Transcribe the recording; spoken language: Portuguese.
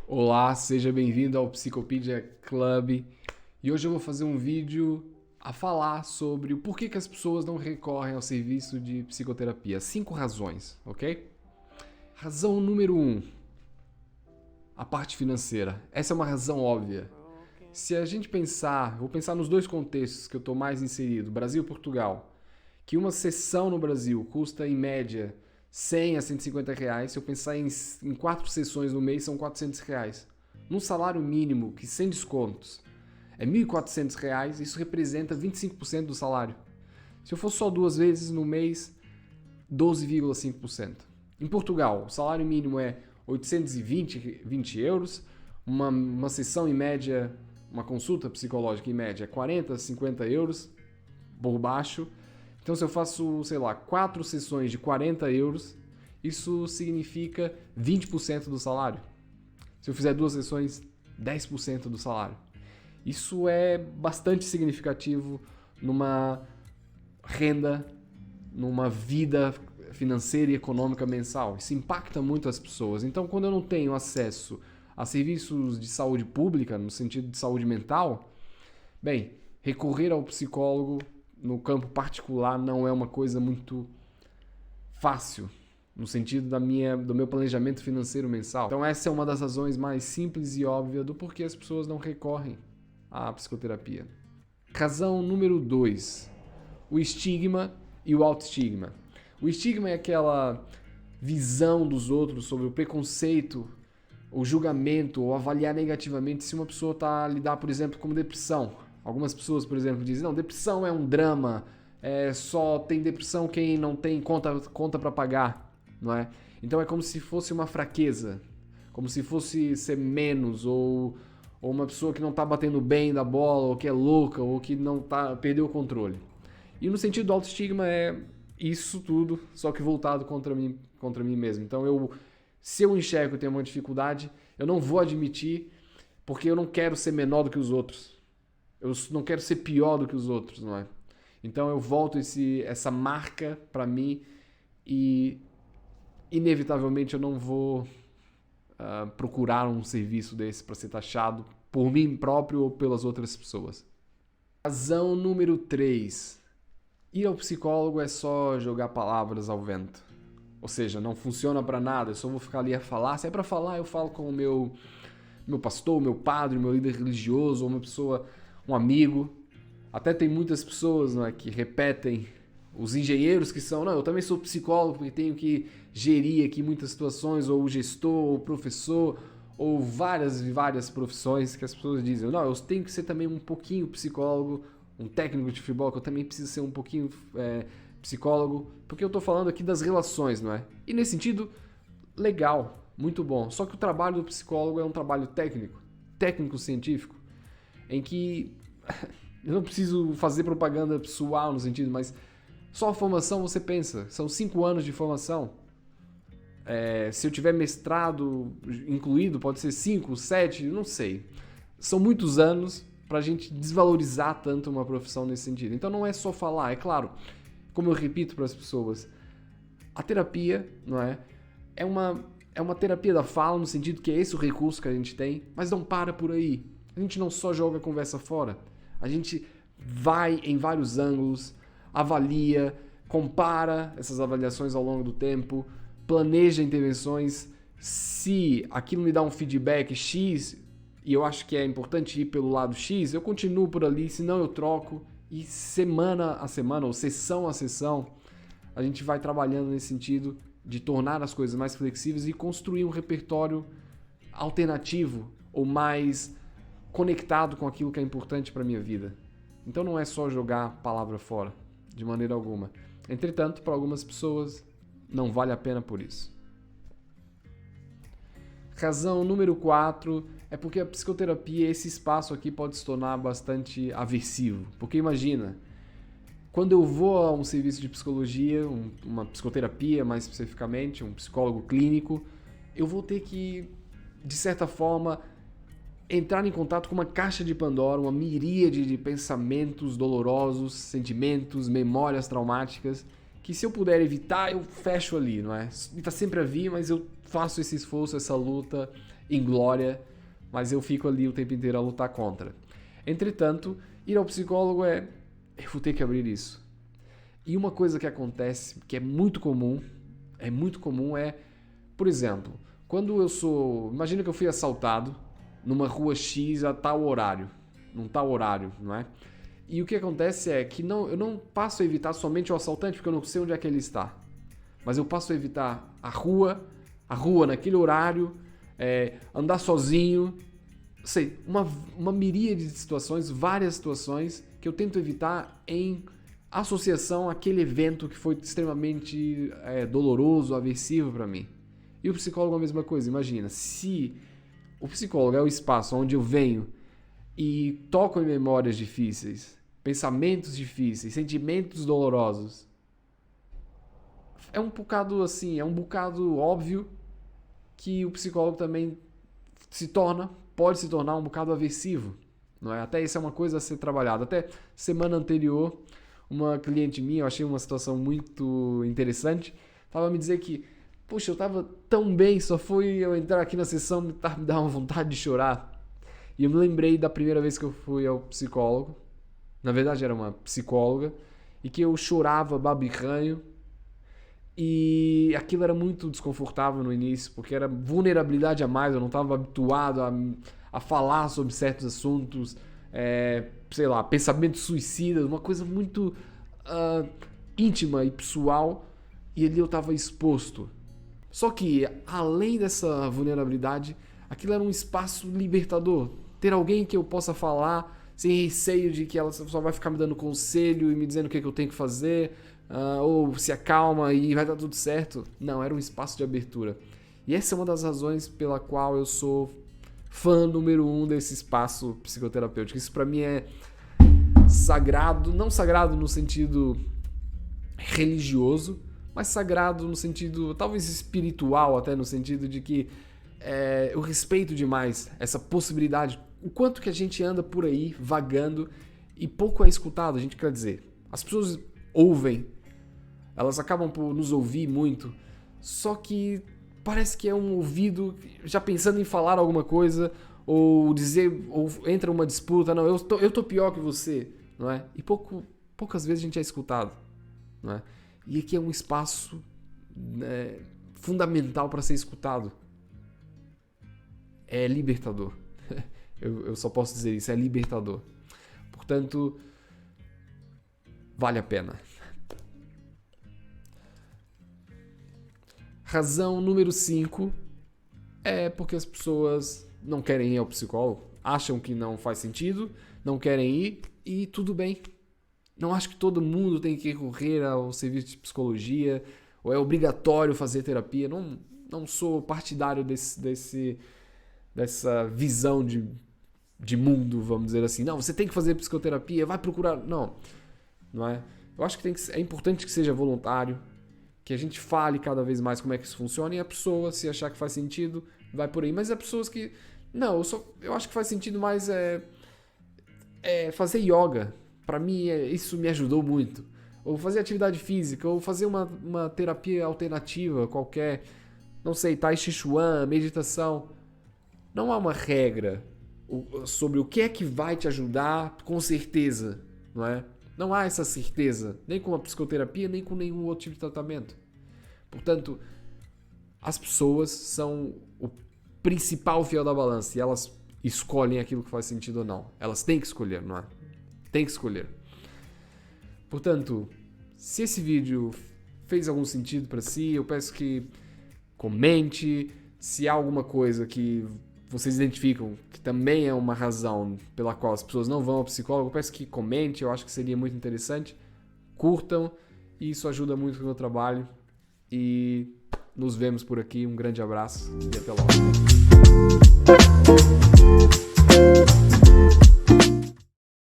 Olá, seja bem-vindo ao Psicopedia Club. E hoje eu vou fazer um vídeo a falar sobre o porquê que as pessoas não recorrem ao serviço de psicoterapia. 5 razões, ok? Razão número 1, a parte financeira. Essa é uma razão óbvia. Se a gente pensar, vou pensar nos dois contextos que eu estou mais inserido, Brasil e Portugal, que uma sessão no Brasil custa em média 100 a 150 reais, se eu pensar em 4 sessões no mês, são 400 reais. Num salário mínimo, que sem descontos, é 1.400 reais, isso representa 25% do salário. Se eu for só 2 vezes no mês, 12,5%. Em Portugal, o salário mínimo é 820 euros, uma sessão em média, uma consulta psicológica em média, 40, 50 euros por baixo. Então, se eu faço, sei lá, 4 sessões de 40 euros, isso significa 20% do salário. Se eu fizer 2 sessões, 10% do salário. Isso é bastante significativo numa renda, numa vida financeira e econômica mensal. Isso impacta muito as pessoas. Então, quando eu não tenho acesso a serviços de saúde pública, no sentido de saúde mental, bem, recorrer ao psicólogo no campo particular não é uma coisa muito fácil, no sentido do meu planejamento financeiro mensal. Então essa é uma das razões mais simples e óbvias do porquê as pessoas não recorrem à psicoterapia. Razão número 2, o estigma e o autoestigma. O estigma é aquela visão dos outros sobre o preconceito, o julgamento ou avaliar negativamente se uma pessoa está a lidar, por exemplo, com depressão. Algumas pessoas, por exemplo, dizem, não, depressão é um drama, só tem depressão quem não tem conta para pagar, não é? Então é como se fosse uma fraqueza, como se fosse ser menos, ou uma pessoa que não está batendo bem da bola, ou que é louca, ou que não perdeu o controle. E no sentido do autoestigma é isso tudo, só que voltado contra mim mesmo. Então se eu enxergo que eu tenho uma dificuldade, eu não vou admitir, porque eu não quero ser menor do que os outros. Eu não quero ser pior do que os outros, não é? Então eu volto essa marca para mim e inevitavelmente eu não vou procurar um serviço desse para ser taxado por mim próprio ou pelas outras pessoas. Razão número 3. Ir ao psicólogo é só jogar palavras ao vento. Ou seja, não funciona para nada, eu só vou ficar ali a falar. Se é para falar, eu falo com o meu pastor, meu padre, meu líder religioso, ou uma pessoa, um amigo. Até tem muitas pessoas, não é, que repetem, os engenheiros que são, não, eu também sou psicólogo porque tenho que gerir aqui muitas situações, ou gestor, ou professor, ou várias profissões que as pessoas dizem, não, eu tenho que ser também um pouquinho psicólogo, um técnico de futebol, que eu também preciso ser um pouquinho psicólogo, porque eu estou falando aqui das relações, não é? E nesse sentido, legal, muito bom. Só que o trabalho do psicólogo é um trabalho técnico-científico, em que eu não preciso fazer propaganda pessoal no sentido, mas só a formação você pensa, são 5 anos de formação. Se eu tiver mestrado incluído, pode ser 5, 7, não sei. São muitos anos para a gente desvalorizar tanto uma profissão nesse sentido. Então não é só falar, é claro, como eu repito para as pessoas, a terapia, não é? É uma terapia da fala, no sentido que é esse o recurso que a gente tem, mas não para por aí. A gente não só joga a conversa fora, a gente vai em vários ângulos, avalia, compara essas avaliações ao longo do tempo, planeja intervenções. Se aquilo me dá um feedback X, e eu acho que é importante ir pelo lado X, eu continuo por ali, senão eu troco. E semana a semana, ou sessão a sessão, a gente vai trabalhando nesse sentido de tornar as coisas mais flexíveis e construir um repertório alternativo ou mais conectado com aquilo que é importante para a minha vida. Então não é só jogar palavra fora, de maneira alguma. Entretanto, para algumas pessoas, não vale a pena por isso. Razão número 4 é porque a psicoterapia, esse espaço aqui pode se tornar bastante aversivo. Porque imagina, quando eu vou a um serviço de psicologia, uma psicoterapia mais especificamente, um psicólogo clínico, eu vou ter que, de certa forma, entrar em contato com uma caixa de Pandora, uma miríade de pensamentos dolorosos, sentimentos, memórias traumáticas, que se eu puder evitar, eu fecho ali, não é? Tá sempre a vir, mas eu faço esse esforço, essa luta inglória, mas eu fico ali o tempo inteiro a lutar contra. Entretanto, ir ao psicólogo eu vou ter que abrir isso. E uma coisa que acontece, que é muito comum, por exemplo, quando imagina que eu fui assaltado numa rua X a tal horário, num tal horário, não é? E o que acontece é que eu não passo a evitar somente o assaltante, porque eu não sei onde é que ele está. Mas eu passo a evitar a rua naquele horário, andar sozinho, sei, uma miríade de situações, várias situações que eu tento evitar em associação àquele evento que foi extremamente doloroso, aversivo para mim. E o psicólogo é a mesma coisa. Imagina, se o psicólogo é o espaço onde eu venho e toco em memórias difíceis, pensamentos difíceis, sentimentos dolorosos, é um bocado óbvio que o psicólogo também pode se tornar um bocado aversivo, não é? Até isso é uma coisa a ser trabalhada. Até semana anterior, uma cliente minha, eu achei uma situação muito interessante, estava a me dizer que, poxa, eu estava tão bem, só foi eu entrar aqui na sessão me dar uma vontade de chorar. E eu me lembrei da primeira vez que eu fui ao psicólogo, na verdade era uma psicóloga, e que eu chorava babirranho, e aquilo era muito desconfortável no início, porque era vulnerabilidade a mais, eu não estava habituado a falar sobre certos assuntos, sei lá, pensamentos suicidas, uma coisa muito íntima e pessoal, e ali eu estava exposto. Só que, além dessa vulnerabilidade, aquilo era um espaço libertador. Ter alguém que eu possa falar sem receio de que ela só vai ficar me dando conselho e me dizendo o que eu tenho que fazer, ou se acalma e vai dar tudo certo. Não, era um espaço de abertura. E essa é uma das razões pela qual eu sou fã número 1 desse espaço psicoterapêutico. Isso pra mim é sagrado, não sagrado no sentido religioso, mas sagrado no sentido talvez espiritual, até no sentido de que eu respeito demais essa possibilidade, o quanto que a gente anda por aí vagando e pouco é escutado. A gente quer dizer, as pessoas ouvem, elas acabam por nos ouvir muito, só que parece que é um ouvido já pensando em falar alguma coisa ou dizer, ou entra uma disputa, não, eu tô pior que você, não é? E poucas vezes a gente é escutado, não é? E aqui é um espaço fundamental para ser escutado. É libertador. Eu só posso dizer isso, é libertador. Portanto, vale a pena. Razão número 5 é porque as pessoas não querem ir ao psicólogo, acham que não faz sentido, não querem ir e tudo bem. Não acho que todo mundo tem que recorrer ao serviço de psicologia ou é obrigatório fazer terapia. Não sou partidário dessa visão de mundo, vamos dizer assim. Não, você tem que fazer psicoterapia, vai procurar. Não é? Eu acho que é importante que seja voluntário, que a gente fale cada vez mais como é que isso funciona e a pessoa, se achar que faz sentido, vai por aí. Mas há pessoas que... Não, eu acho que faz sentido mais fazer yoga. Pra mim, isso me ajudou muito. Ou fazer atividade física, ou fazer uma terapia alternativa qualquer. Não sei, Tai Chi Chuan, meditação. Não há uma regra sobre o que é que vai te ajudar com certeza, não é? Não há essa certeza, nem com a psicoterapia, nem com nenhum outro tipo de tratamento. Portanto, as pessoas são o principal fiel da balança e elas escolhem aquilo que faz sentido ou não. Elas têm que escolher, não é? Tem que escolher. Portanto, se esse vídeo fez algum sentido para si, eu peço que comente. Se há alguma coisa que vocês identificam que também é uma razão pela qual as pessoas não vão ao psicólogo, eu peço que comente, eu acho que seria muito interessante. Curtam, e isso ajuda muito no meu trabalho. E nos vemos por aqui. Um grande abraço e até logo.